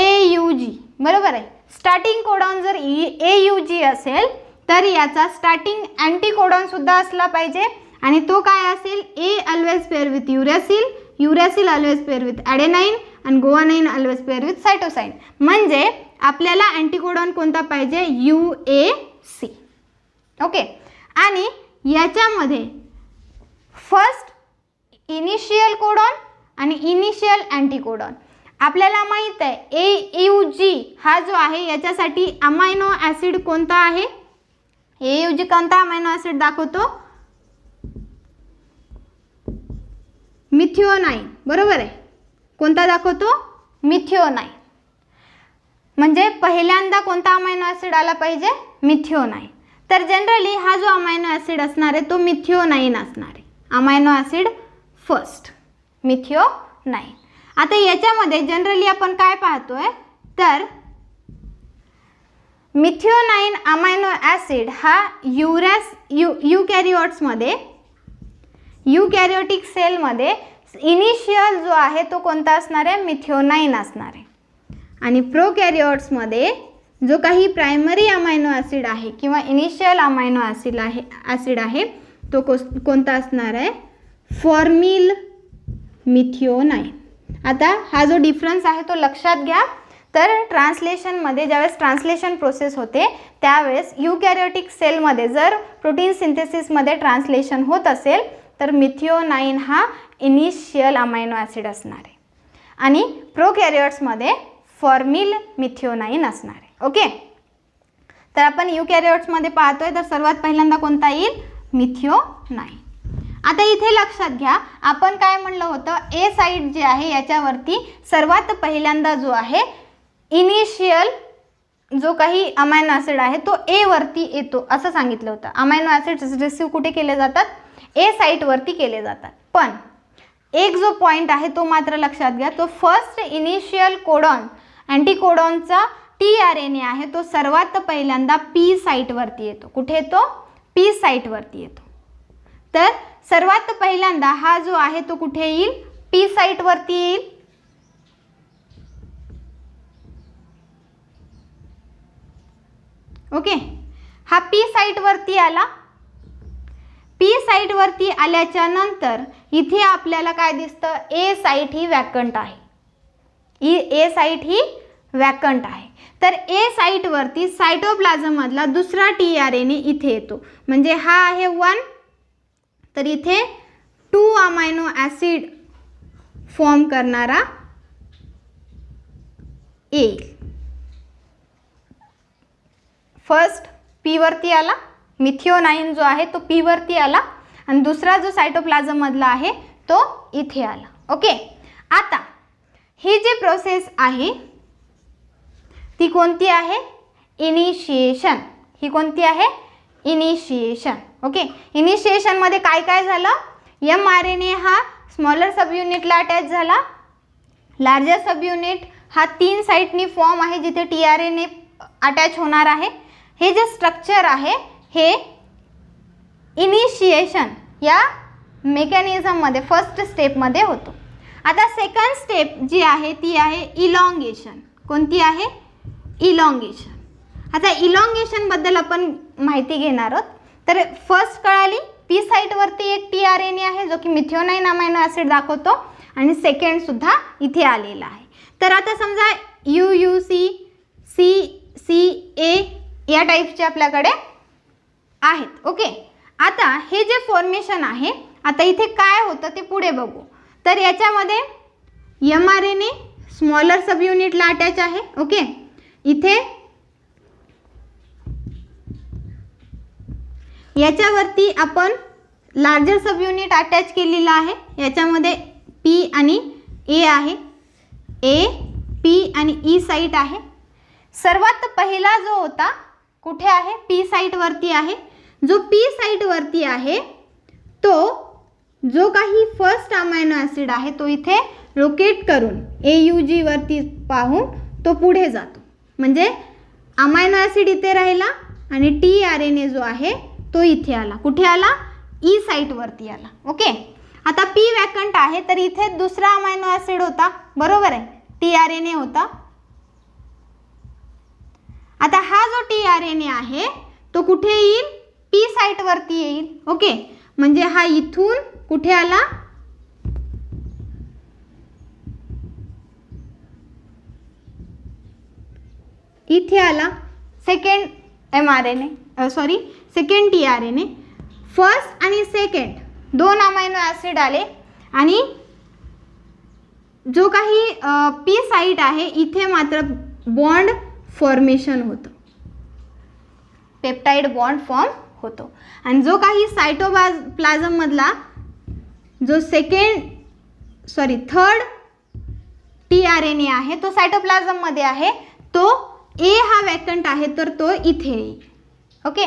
AUG, बरोबर आहे. स्टार्टिंग कोडॉन जर AUG असेल तर याचा स्टार्टिंग अँटीकोडॉन सुद्धा असला पाहिजे आणि तो काय असेल, A always pair with uracil, uracil always pair with adenine आणि guanine always pair with cytosine. म्हणजे आपल्याला अँटीकोडॉन कोणता पाहिजे, UAC. ओके, आणि याच्यामध्ये फर्स्ट इनिशियल कोडॉन आणि इनिशियल अँटीकोडॉन आपल्याला माहित आहे. AUG हा जो आहे याच्यासाठी अमायनो ॲसिड कोणता आहे, AUG कोणता अमायनो ॲसिड दाखवतो, मिथिओनाइन, बरोबर आहे. कोणता दाखवतो, मिथिओनाइन. म्हणजे पहिल्यांदा कोणता अमायनो ॲसिड आला पाहिजे, मिथिओनाइन. तर जनरली हा जो अमायनो ॲसिड असणार आहे तो मिथिओनाइन असणार आहे. Amino acid first methionine. आता याच्यामध्ये जनरली आपण काय पाहतोय, तर मिथिओनाइन अमायनो ॲसिड हा युकॅरियोट्समध्ये, युकॅरियोटिक सेलमध्ये इनिशियल जो आहे तो कोणता असणार आहे, मिथिओनाइन असणार आहे. आणि प्रोकॅरियोट्समध्ये जो काही प्रायमरी अमायनो ॲसिड आहे किंवा इनिशियल अमायनो ॲसिड आहे तो कोणता असणार आहे, फॉर्मिल मिथिओनाइन. आता हा जो डिफरन्स आहे तो लक्षात घ्या. तर ट्रान्सलेशनमध्ये ज्यावेळेस ट्रान्सलेशन प्रोसेस होते त्यावेळेस युकॅरियोटिक सेलमध्ये जर प्रोटीन सिंथेसिसमध्ये ट्रान्सलेशन होत असेल तर मिथिओनाइन हा इनिशियल अमायनो ॲसिड असणार आहे आणि प्रोकॅरियोट्समध्ये फॉर्मिल मिथिओनाइन असणार आहे. ओके, तर आपण युकॅरियोट्समध्ये पाहतोय तर सर्वात पहिल्यांदा कोणता येईल, मिथिओनाइन. आता इथे लक्षात घ्या, आपण काय म्हणलं होतं, ए साईट जे आहे याच्यावरती सर्वात पहिल्यांदा जो आहे इनिशियल जो काही अमायनो ॲसिड आहे तो ए वरती येतो असं सांगितलं होतं. अमायनो ॲसिड रिसीव्ह कुठे केले जातात, ए साईटवरती केले जातात. पण एक जो पॉईंट आहे तो मात्र लक्षात घ्या, तो फर्स्ट इनिशियल कोडॉन अँटीकोडॉनचा tRNA आहे तो सर्वात पहिल्यांदा पी साईटवरती येतो. कुठे येतो, पी साईटवरती येतो. तर सर्वात पहिल्यांदा हा जो आहे तो कुठे येईल, पी साईटवरती येईल. ओके, हा पी साईटवरती आला. पी साईटवरती आल्याच्या नंतर इथे आपल्याला काय दिसतं, ए साईट ही वॅकंट आहे. ए साईट ही वॅकंट आहे. तर ए साईटवरती सायटोप्लाझममधला दुसरा tRNA इथे येतो. म्हणजे हा आहे 1, तर इथे 2 अमायनो ॲसिड फॉर्म करणारा येईल. फर्स्ट पी वरती आला, मिथिओनाइन जो आहे तो पी वरती आला आणि दुसरा जो सायटोप्लाझम मधला आहे तो इथे आला. ओके, आता ही जी प्रोसेस आहे ती कोणती आहे, इनिशिएशन. ही कोणती आहे, इनिशिएशन. ओके, इनिशिएशन मध्ये काय काय झालं, mRNA हा स्मॉलर सब युनिटला अटॅच झाला. लार्जर सब युनिट हा 3 साईटनी फॉर्म आहे जिथे tRNA अटॅच होणार आहे. हे जे स्ट्रक्चर आहे हे इनिशिएशन या मेकॅनिझममध्ये फर्स्ट स्टेपमध्ये होतो. आता सेकंड स्टेप जी आहे ती आहे इलॉंगेशन. कोणती आहे, इलॉंगेशन. आता इलॉंगेशनबद्दल आपण माहिती घेणार आहोत. तर फर्स्ट कळाली, पी साईटवरती एक tRNA आहे जो की मिथिओनाइन अमायनो ॲसिड दाखवतो आणि सेकंड सुद्धा इथे आलेला आहे. तर आता समजा UUC, CCA या टाईपचे आपल्याकडे आहेत. ओके, आता हे जे फॉर्मेशन आहे, आता इथे काय होतं ते पुढे बघू. तर याच्यामध्ये mRNA स्मॉलर सब युनिटला अटॅच आहे. ओके, इथे याच्यावरती आपण लार्जर सब युनिट अटॅच केलेला आहे. याच्यामध्ये P आणि A आहे, A, P आणि E साईट आहे. सर्वात पहिला जो होता कुठे आहे, P साईटवरती आहे. जो P साईटवरती आहे तो जो काही फर्स्ट अमायनो ॲसिड आहे तो इथे लोकेट करून AUG वरती पाहून तो पुढे जातो. म्हणजे अमायनो ॲसिड इथे राहिला आणि tRNA जो आहे तो इथे आला. कुठे आला? E साईटवरती आला. ओके. आता P वॅकंट आहे तर इथे दुसरा अमायनो ॲसिड होता, बरोबर आहे, tRNA होता. आता हा जो tRNA आहे तो कुठे येईल? P साईटवरती येईल. ओके. म्हणजे हा इथून कुठे आला? इथे आला. Second second tRNA. फर्स्ट आणि सेकंड दोन अमायनो ॲसिड आले आणि जो काही P साईट आहे इथे मात्र बॉन्ड फॉर्मेशन होतं, पेप्टाइड बॉन्ड फॉर्म होतो. आणि जो काही सायटोप्लाझम मधला जो थर्ड tRNA आहे तो सायटोप्लाझम मध्ये आहे, तो A हा वॅकंट आहे तर तो इथे येईल. ओके.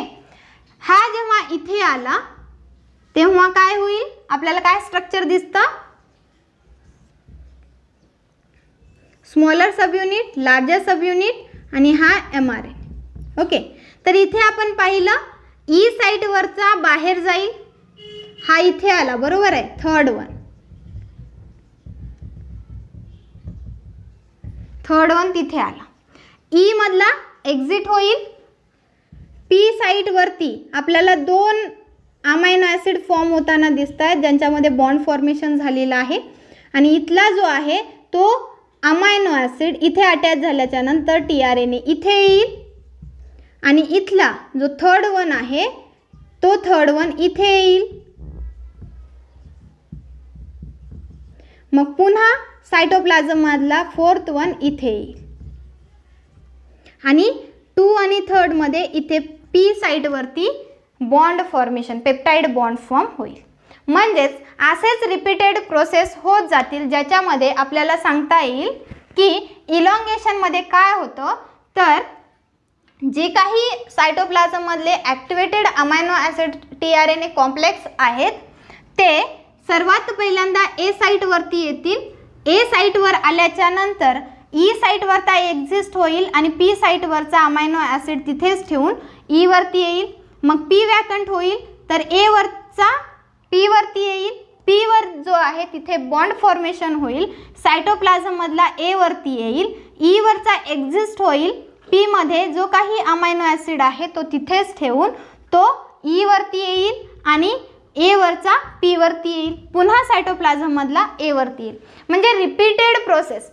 हा जेव्हा इथे आला तेव्हा काय होईल? आपल्याला काय स्ट्रक्चर दिसतं? स्मॉलर सबयुनिट, लार्जर सबयुनिट आणि हा mRNA. ओके. तर इथे आपण पाहिलं E साईटवरचा बाहेर जाईल, हा इथे आला, बरोबर आहे, थर्ड वन तिथे आला. E मधला एक्झिट होईल. P साईटवरती आपल्याला दोन अमायनो ॲसिड फॉर्म होताना दिसत आहेत ज्यांच्यामध्ये बॉन्ड फॉर्मेशन झालेलं आहे. आणि इथला जो आहे तो अमायनो ॲसिड इथे अटॅच झाल्याच्या नंतर tRNA इथे येईल आणि इथला जो थर्ड वन आहे तो थर्ड वन इथे येईल. मग पुन्हा सायटोप्लाझम मधला फोर्थ वन इथे येईल आणि 2 आणि 3 मध्ये इथे P साईटवरती bond formation, peptide bond form होईल. म्हणजेच असेच रिपीटेड प्रोसेस होत जातील ज्याच्यामध्ये आपल्याला सांगता येईल की इलॉंगेशनमध्ये काय होतं, तर जे काही सायटोप्लाझम मधले activated amino acid tRNA complex आहेत ते सर्वात पहिल्यांदा A साईटवरती येतील. A साईटवर आल्याच्या नंतर E साईटवरचा एक्झिस्ट होईल आणि P साईटवरचा अमायनो ॲसिड तिथेच ठेवून E वरती येईल. मग P वॅकंट होईल तर A वरचा P वरती येईल. P वर जो आहे तिथे बॉन्ड फॉर्मेशन होईल, सायटोप्लाझम मधला A वरती येईल. E वरचा एक्झिस्ट होईल. P मध्ये जो काही अमायनो ॲसिड आहे तो तिथेच ठेवून तो E वरती येईल आणि A वरचा P वरती येईल. पुन्हा सायटोप्लाझम मधला A वरती येईल. म्हणजे रिपीटेड प्रोसेस.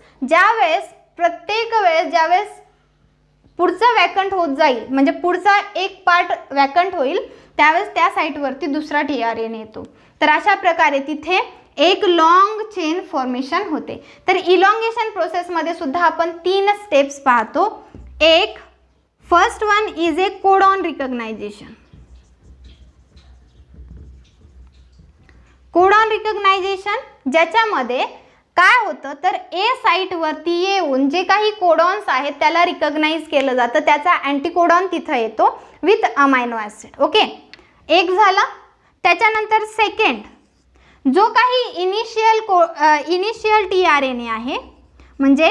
प्रत्येक वेळेस ज्यावेळेस पुढचं वॅकंट होत जाईल, म्हणजे पुढचा एक पार्ट वॅकंट होईल, त्यावेळेस त्या साईटवरती दुसरा tRNA येतो. तर अशा प्रकारे तिथे एक लॉंग चेन फॉर्मेशन होते. तर इलॉंगेशन प्रोसेसमध्ये सुद्धा आपण 3 स्टेप्स पाहतो. एक, first one is a codon recognisation. Codon recognisation ज्याच्यामध्ये काय होतं तर A साईटवरती येऊन जे काही कोडॉन्स आहेत त्याला रिकग्नाइज केलं जातं, त्याचा अँटीकोडॉन तिथं येतो विथ अमायनो ॲसिड. ओके. एक झाला. त्याच्यानंतर सेकंड, जो काही इनिशियल tRNA आहे, म्हणजे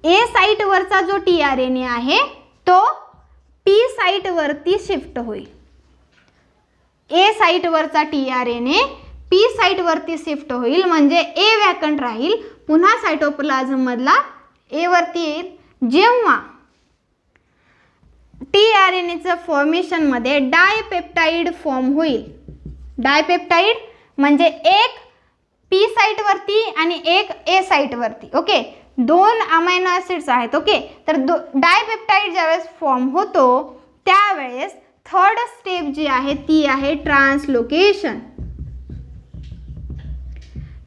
A साईटवरचा जो tRNA आहे तो P साईटवरती शिफ्ट होईल. A साईटवरचा tRNA P साईटवरती शिफ्ट होईल, म्हणजे A वॅकंट राहील. पुन्हा सायटोप्लाझम मधला A वरती येईल. जेव्हा tRNAचं फॉर्मेशनमध्ये डायपेप्टाइड फॉर्म होईल. डायपेप्टाइड म्हणजे एक P साईटवरती आणि एक A साईटवरती. ओके. 2 अमायनो ॲसिड्स आहेत. ओके. तर डायपेप्टाइड ज्यावेळेस फॉर्म होतो त्यावेळेस थर्ड स्टेप जी आहे ती आहे ट्रान्सलोकेशन.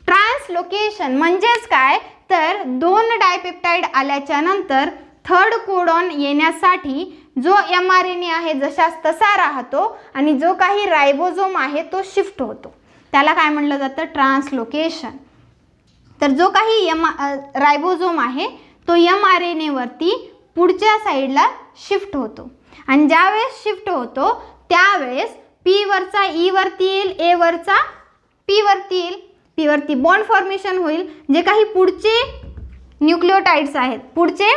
ट्रान्सलोकेशन म्हणजेच काय तर 2 डायपेप्टाइड आल्याच्या नंतर थर्ड कोडॉन येण्यासाठी जो mRNA आहे जशास तसा राहतो आणि जो काही रायबोझोम आहे तो शिफ्ट होतो, त्याला काय म्हटलं जातं ट्रान्सलोकेशन. तर जो काही रायबोझोम आहे तो mRNA वरती पुढच्या साईडला शिफ्ट होतो आणि ज्यावेळेस शिफ्ट होतो त्यावेळेस पी वरचा ई वरती येईल, ए वरचा पी वरती येईल, पी वरती बॉन्ड फॉर्मेशन होईल. जे काही पुढचे न्यूक्लिओटाइड्स आहेत, पुढचे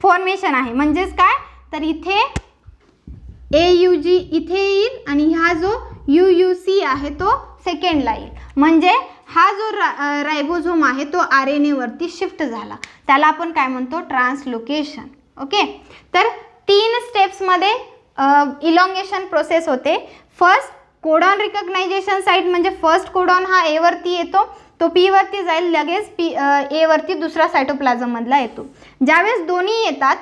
फॉर्मेशन आहे, म्हणजेच काय तर इथे AUG इथे येईल आणि हा जो UUC आहे तो सेकंडला येईल. म्हणजे हा जो रायबोझोम आहे तो RNA वरती शिफ्ट झाला, त्याला आपण काय म्हणतो ट्रान्सलोकेशन. ओके, तर 3 स्टेप्समध्ये इलॉंगेशन प्रोसेस होते. फर्स्ट कोडॉन रिकग्नायझेशन साईट, म्हणजे फर्स्ट कोडॉन हा ए वरती येतो, तो पी वरती जाईल, लगेच ए वरती दुसरा सायटोप्लाझममधला येतो. ज्यावेळेस दोन्ही येतात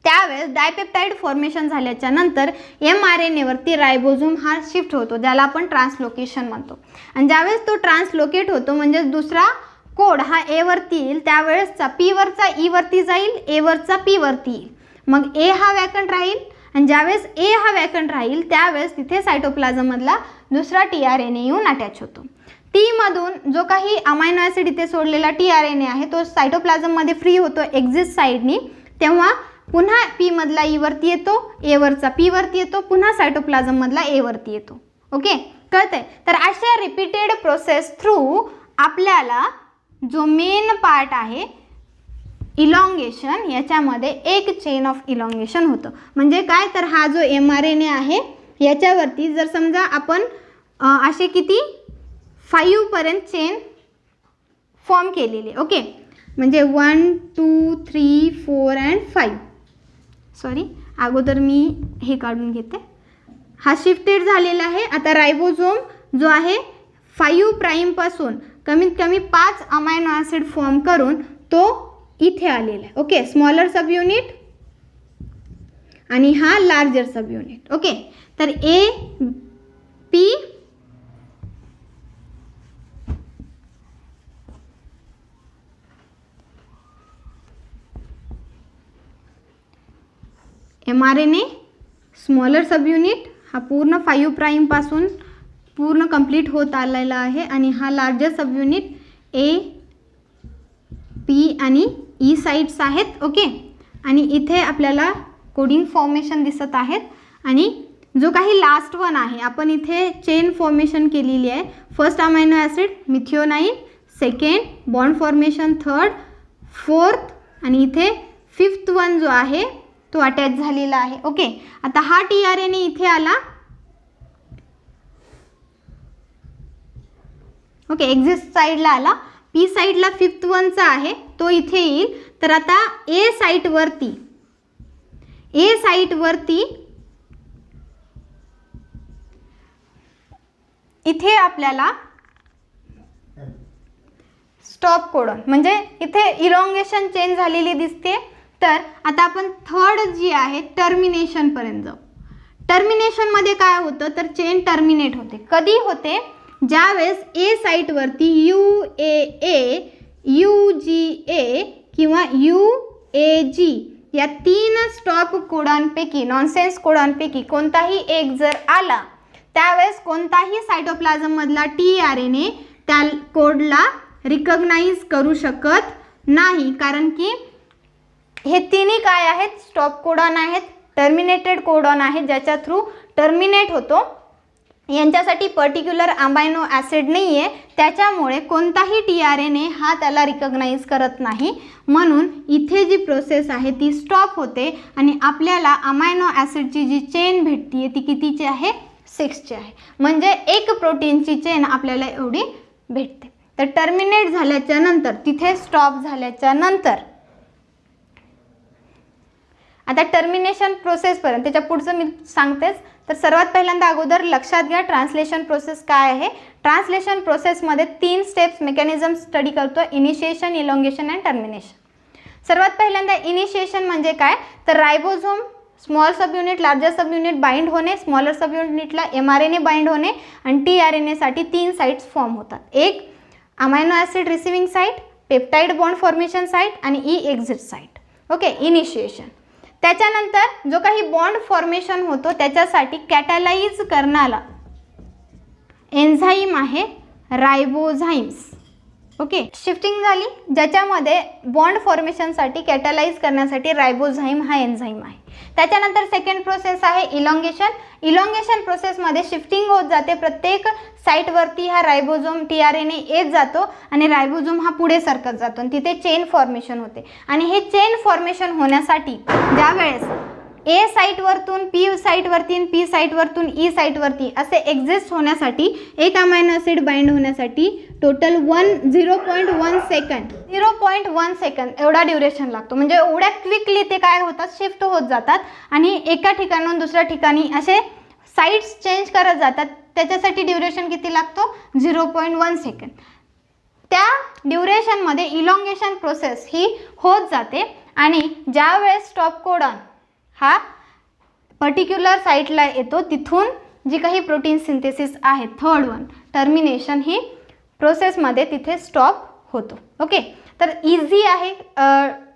त्यावेळेस डायपेप्टाइड फॉर्मेशन झाल्याच्या नंतर mRNA वरती रायबोझोम हा शिफ्ट होतो, ज्याला आपण ट्रान्सलोकेशन म्हणतो. आणि ज्यावेळेस तो ट्रान्सलोकेट होतो म्हणजे दुसरा कोड हा ए वरती येईल, त्यावेळेसचा पी वरचा ई वरती जाईल, ए वरचा पी वरती येईल. मग ए हा वॅकंट राहील आणि ज्यावेळेस ए हा वॅकंट राहील त्यावेळेस तिथे सायटोप्लाझममधला दुसरा tRNA येऊन अटॅच होतो. टी मधून जो काही अमायनो ॲसिड इथे सोडलेला tRNA आहे तो सायटोप्लाझममध्ये फ्री होतो एक्झिट साईडनी, तेव्हा पुन्हा पी मधला ई वरती येतो, ए वरचा पी वरती येतो, पुन्हा सायटोप्लाझम मधला ए वरती येतो. ओके, कळतंय. तर अशा रिपीटेड प्रोसेस थ्रू आपल्याला जो मेन पार्ट आहे इलॉंगेशन, याच्यामध्ये एक चेन ऑफ इलॉंगेशन होतं. म्हणजे काय तर हा जो mRNA आहे याच्यावरती जर समजा आपण असे किती 5 पर्यंत चेन फॉर्म केलेली. ओके, म्हणजे 1 2 3 4 and 5. सॉरी, अगोदर मी हे काढून घेते. हा शिफ्टेड झालेला आहे. आता रायबोझोम जो आहे 5 प्राईमपासून कमीत कमी 5 अमायनो ॲसिड फॉर्म करून तो इथे आलेला आहे. ओके, स्मॉलर सब युनिट आणि हा लार्जर सब युनिट. ओके, तर A P mRNA smaller sub unit हा पूर्ण 5 प्राईमपासून पूर्ण कंप्लीट होत आलेला आहे आणि हा larger sub unit A P आणि ई साईट्स आहेत. ओके, आणि इथे आपल्याला कोडिंग फॉर्मेशन दिसत आहेत. आणि जो काही लास्ट वन आहे आपण इथे चेन फॉर्मेशन केलेली आहे. First amino acid methionine, second bond formation, third, fourth आणि इथे 5th वन जो आहे तो अटॅच झालेला आहे. ओके, आता हा tRNA इथे आला. ओके, एक्झिट साईडला आला. पी साईडला 5th वनचा आहे तो इथे येईल. तर आता ए साईटवरती इथे आपल्याला स्टॉप कोडॉन म्हणजे इथे इलॉंगेशन चेंज झालेली दिसते. तर आता आपण थर्ड जी आहे टर्मिनेशन पर्यंत जाऊ. टर्मिनेशन मध्ये काय होतं तर चेन टर्मिनेट होते. कधी होते? ज्यावेळेस ए साईटवरती UAA, UGA किंवा UAG या 3 स्टॉप कोडॉनपैकी, नॉनसेन्स कोडॉनपैकी कोणताही एक जर आला त्यावेळेस कोणताही सायटोप्लाझममधला tRNA त्या कोडला रिकग्नाइज करू शकत नाही, कारण की हे तिन्ही काय आहेत? स्टॉप कोडॉन आहेत, टर्मिनेटेड कोडॉन आहे, ज्याच्या थ्रू टर्मिनेट होतो. यांच्यासाठी पर्टिक्युलर अमायनो ॲसिड नाही आहे, त्याच्यामुळे कोणताही tRNA हा त्याला रिकग्नाइज करत नाही. म्हणून इथे जी प्रोसेस आहे ती स्टॉप होते आणि आपल्याला अमायनो ॲसिडची जी चेन भेटते ती कितीची आहे? 6ची आहे. म्हणजे एक प्रोटीनची चेन आपल्याला एवढी भेटते. तर टर्मिनेट झाल्याच्या नंतर, तिथे स्टॉप झाल्याच्या नंतर, आता टर्मिनेशन प्रोसेसपर्यंत त्याच्या पुढचं मी सांगतेच. तर सर्वात पहिल्यांदा अगोदर लक्षात घ्या ट्रान्सलेशन प्रोसेस काय आहे. ट्रान्सलेशन प्रोसेसमध्ये 3 स्टेप्स मेकॅनिझम स्टडी करतो: इनिशिएशन, इलॉंगेशन अँड टर्मिनेशन. सर्वात पहिल्यांदा इनिशिएशन म्हणजे काय तर ribosome small sub unit, larger sub unit bind होणे, स्मॉलर सब युनिटला mRNA बाइंड होणे आणि tRNA साठी 3 साइट्स फॉर्म होतात. एक amino acid receiving site, peptide bond formation site आणि E exit site. Okay, initiation. त्याच्यानंतर जो काही बॉन्ड फॉर्मेशन होतो त्याच्यासाठी कॅटालाइज करणारा एन्झाईम आहे रायबोझाइम्स. ओके, शिफ्टिंग झाली, ज्याच्यामध्ये बॉन्ड फॉर्मेशनसाठी कॅटलाइज करण्यासाठी रायबोझाईम हा एन्झाईम आहे. त्याच्यानंतर सेकंड प्रोसेस आहे इलॉंगेशन. इलॉंगेशन प्रोसेसमध्ये शिफ्टिंग होत जाते, प्रत्येक साईटवरती हा रायबोझोम TRNA येत जातो आणि रायबोझोम हा पुढे सरकत जातो आणि तिथे चेन फॉर्मेशन होते. आणि हे चेन फॉर्मेशन होण्यासाठी ज्यावेळेस A साईटवरतून P साईटवरती, P साईटवरतून E साईटवरती असे एक्झिस्ट होण्यासाठी, एक अमायनो ॲसिड बाइंड होण्यासाठी टोटल 0.1 सेकंड एवढा ड्युरेशन लागतो. म्हणजे एवढ्या क्विकली ते काय होतात, शिफ्ट होत जातात आणि एका ठिकाणाहून दुसऱ्या ठिकाणी असे साईट्स चेंज करत जातात. त्याच्यासाठी ड्युरेशन किती लागतो, 0.1 सेकंड. त्या ड्युरेशनमध्ये इलॉंगेशन प्रोसेस ही होत जाते आणि ज्यावेळेस स्टॉप कोडॉन हा पर्टिक्युलर साईटला येतो, तिथून जी काही प्रोटीन सिंथेसिस आहे थर्ड वन टर्मिनेशन ही प्रोसेसमध्ये तिथे स्टॉप होतो. ओके, तर इझी आहे,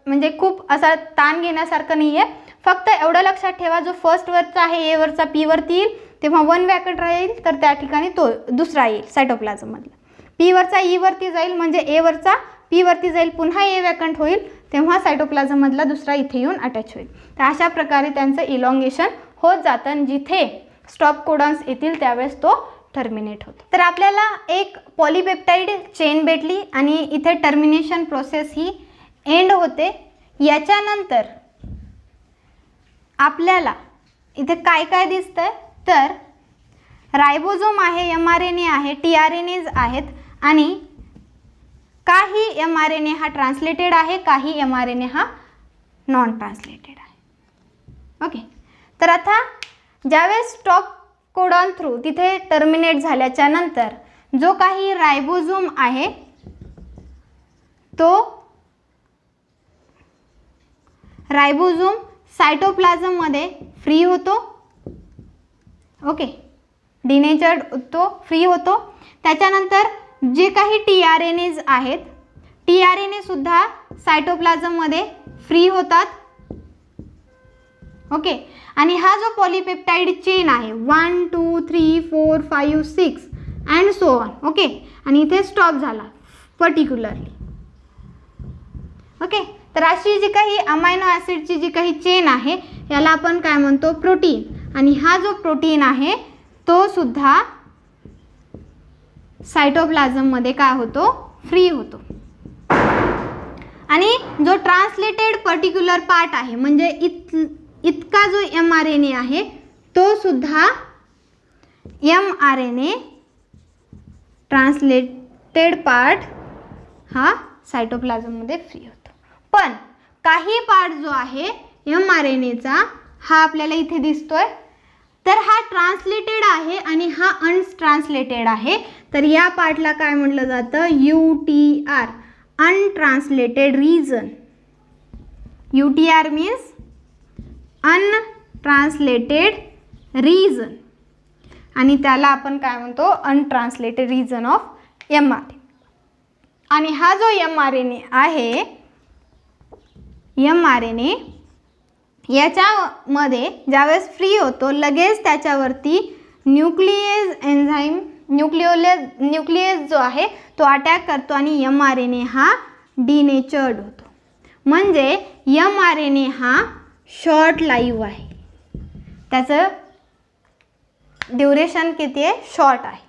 म्हणजे खूप असा ताण घेण्यासारखं नाही आहे. फक्त एवढं लक्षात ठेवा, जो फर्स्ट वरचा आहे ए वरचा P वरती येईल तेव्हा 1 वॅकंट राहील, तर त्या ठिकाणी तो दुसरा येईल सायटोप्लाझममधला. P वरचा E वरती जाईल म्हणजे ए वरचा P वरती जाईल, पुन्हा ए वॅकंट होईल, तेव्हा सायटोप्लाझममधला दुसरा इथे येऊन अटॅच होईल. तर अशा प्रकारे त्यांचं इलॉंगेशन होत जातं आणि जिथे स्टॉप कोडॉन्स येतील त्यावेळेस तो टर्मिनेट होतो. तर आपल्याला एक पॉलीपेप्टाइड चेन भेटली आणि इथे टर्मिनेशन प्रोसेस ही एंड होते. याच्यानंतर आपल्याला इथे काय काय दिसतंय, तर रायबोझोम आहे, mRNA आहे, TRNAs आहेत आणि काही mRNA हा ट्रान्सलेटेड आहे, काही mRNA हा नॉन ट्रान्सलेटेड आहे. ओके, तर आता ज्यावेळेस स्टॉप कोडॉन थ्रू तिथे टर्मिनेट झाल्याच्या नंतर जो काही रायबोझोम आहे तो रायबोझोम सायटोप्लाझममध्ये फ्री होतो. ओके, डिनेचर्ड होतो, फ्री होतो. त्याच्यानंतर जे काही TRNAs आहेत, TRNA सुद्धा सायटोप्लाझममध्ये फ्री होतात. ओके, आणि हा जो पॉलीपेप्टाइड चेन आहे 1 2 3 4 5 6 अँड सो ऑन. ओके, आणि इथे स्टॉप झाला पर्टिक्युलरली. ओके, तर अशी जी काही अमायनो ॲसिडची जी काही चेन आहे याला आपण काय म्हणतो, प्रोटीन. आणि हा जो प्रोटीन आहे तो सुद्धा सायटोप्लाझममध्ये काय होतो, फ्री होतो. आणि जो ट्रान्सलेटेड पर्टिक्युलर पार्ट आहे म्हणजे इतका जो mRNA आहे तो सुद्धा mRNA ट्रान्सलेटेड पार्ट हा सायटोप्लाझममध्ये फ्री होतो. पण काही पार्ट जो आहे mRNAचा हा आपल्याला इथे दिसतोय, तर हा ट्रान्सलेटेड आहे आणि हा अनट्रान्सलेटेड आहे. तर या पार्टला काय म्हटलं जातं, UTR, untranslated region. UTR means untranslated region आणि त्याला आपण काय म्हणतो, अनट्रान्सलेटेड रीजन ऑफ mRNA. आणि हा जो mRNA आहे, mRNA याच्यामध्ये ज्यावेळेस फ्री होतो लगेच त्याच्यावरती न्यूक्लिएज एन्झाईम, न्यूक्लिएज जो आहे तो अटॅक करतो आणि mRNA हा डिनेचर्ड होतो. म्हणजे mRNA हा शॉर्ट लाईव्ह आहे, त्याचं ड्युरेशन किती आहे, शॉर्ट आहे.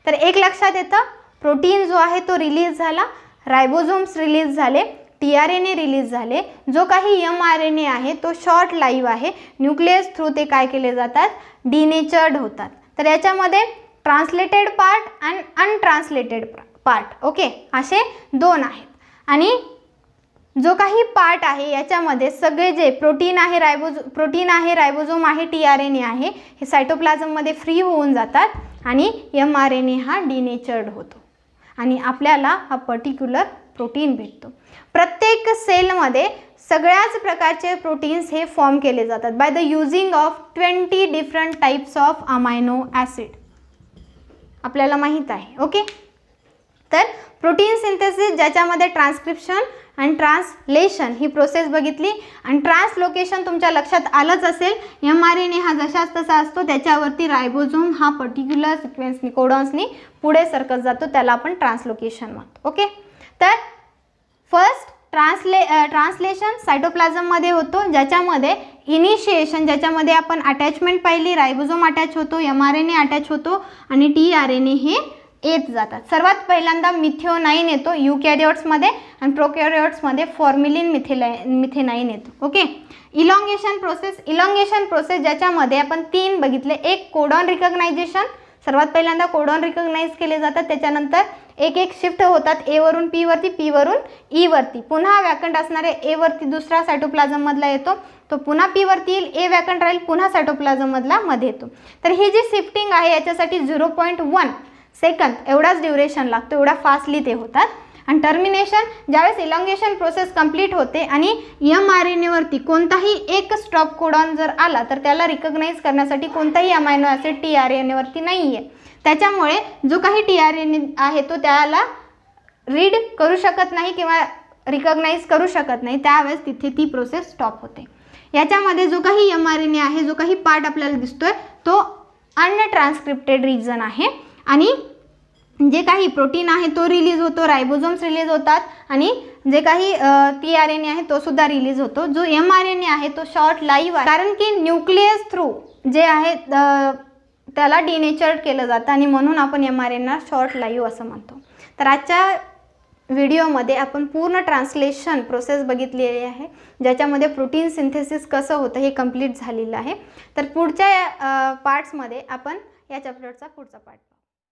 तर एक लक्षात येतं, प्रोटीन जो आहे तो रिलीज झाला, रायबोझोम्स रिलीज झाले, TRNA रिलीज झाले, जो काही mRNA आहे तो शॉर्ट लाईव्ह आहे, न्यूक्लियस थ्रू ते काय केले जातात, डिनेचर्ड होतात. तर याच्यामध्ये ट्रान्सलेटेड पार्ट आणि अनट्रान्सलेटेड पार्ट, ओके, असे दोन आहेत. आणि जो काही पार्ट आहे याच्यामध्ये सगळे जे प्रोटीन आहे, रायबोझोम आहे, TRNA आहे, हे सायटोप्लाझममध्ये फ्री होऊन जातात आणि mRNA हा डिनेचर्ड होतो आणि आपल्याला हा पर्टिक्युलर प्रोटीन भेटतो. प्रत्येक सेलमध्ये सगळ्याच प्रकारचे प्रोटीन्स हे फॉर्म केले जातात by the using of 20 different types of amino acid. आपल्याला माहीत आहे. ओके, तर प्रोटीन सिंथेसिस ज्याच्यामध्ये ट्रान्सक्रिप्शन आणि ट्रान्सलेशन ही प्रोसेस बघितली आणि ट्रान्सलोकेशन तुमच्या लक्षात आलंच असेल. mRNA हा जशाच तसा असतो, त्याच्यावरती रायबोझोम हा पर्टिक्युलर सिक्वेन्सनी कोडॉन्सनी पुढे सरकत जातो, त्याला आपण ट्रान्सलोकेशन म्हणतो. ओके, तर फर्स्ट ट्रान्सलेशन सायटोप्लाझममध्ये होतो, ज्याच्यामध्ये इनिशिएशन ज्याच्यामध्ये आपण अटॅचमेंट पाहिली, रायबोझोम अटॅच होतो, mRNA अटॅच होतो आणि tRNA हे येत जातात. सर्वात पहिल्यांदा मिथिओनाइन येतो युकॅरियोट्समध्ये आणि प्रोकॅरियोट्समध्ये फॉर्मिलिन मिथेनाइन येतो. ओके, इलॉंगेशन प्रोसेस ज्याच्यामध्ये आपण 3 बघितले. एक कोडॉन रिकग्नायझेशन, सर्वात पहिल्यांदा कोडॉन रिकग्नाइज केले जातात, त्याच्यानंतर एक एक शिफ्ट होतात ए वरून पी वरती, पी वरून ई वरती, पुन्हा वॅकंट असणारे ए वरती दुसरा सायटोप्लाझम मधला येतो, तो पुन्हा पी वरती येईल, ए वॅकंट राहील, पुन्हा सायटोप्लाझम मधला मध्ये येतो. तर ही जी शिफ्टिंग आहे याच्यासाठी 0.1 सेकंद एवढाच ड्युरेशन लागतो, एवढा फास्टली ते होतात. आणि टर्मिनेशन ज्यावेळेस इलॉंगेशन प्रोसेस कंप्लीट होते आणि mRNA वरती कोणताही एक स्टॉप कोडॉन जर आला तर त्याला रिकग्नाइज करण्यासाठी कोणताही अमायनो ॲसिड tRNA वरती नाही आहे, त्याच्यामुळे जो काही tRNA आहे तो त्याला रीड करू शकत नाही किंवा रिकग्नाइज करू शकत नाही, त्यावेळेस तिथे ती प्रोसेस स्टॉप होते. याच्यामध्ये जो काही mRNA आहे, जो काही पार्ट आपल्याला दिसतोय तो अनट्रान्सक्रिप्टेड रिजन आहे आणि जे काही प्रोटीन आहे तो रिलीज होतो, रायबोझोम्स रिलीज होतात आणि जे काही tRNA आहे तो सुद्धा रिलीज होतो. जो mRNA आहे तो शॉर्ट लाईव्ह आहे, कारण की न्यूक्लियस थ्रू जे आहे त्याला डिनेचर्ड केलं जातं आणि म्हणून आपण mRNA शॉर्ट लाईव्ह असं म्हणतो. तर आजच्या व्हिडिओमध्ये आपण पूर्ण ट्रान्सलेशन प्रोसेस बघितलेली आहे, ज्याच्यामध्ये प्रोटीन सिंथेसिस कसं होतं हे कंप्लीट झालेलं आहे. तर पुढच्या पार्ट्समध्ये आपण या चॅप्टरचा पुढचा पार्ट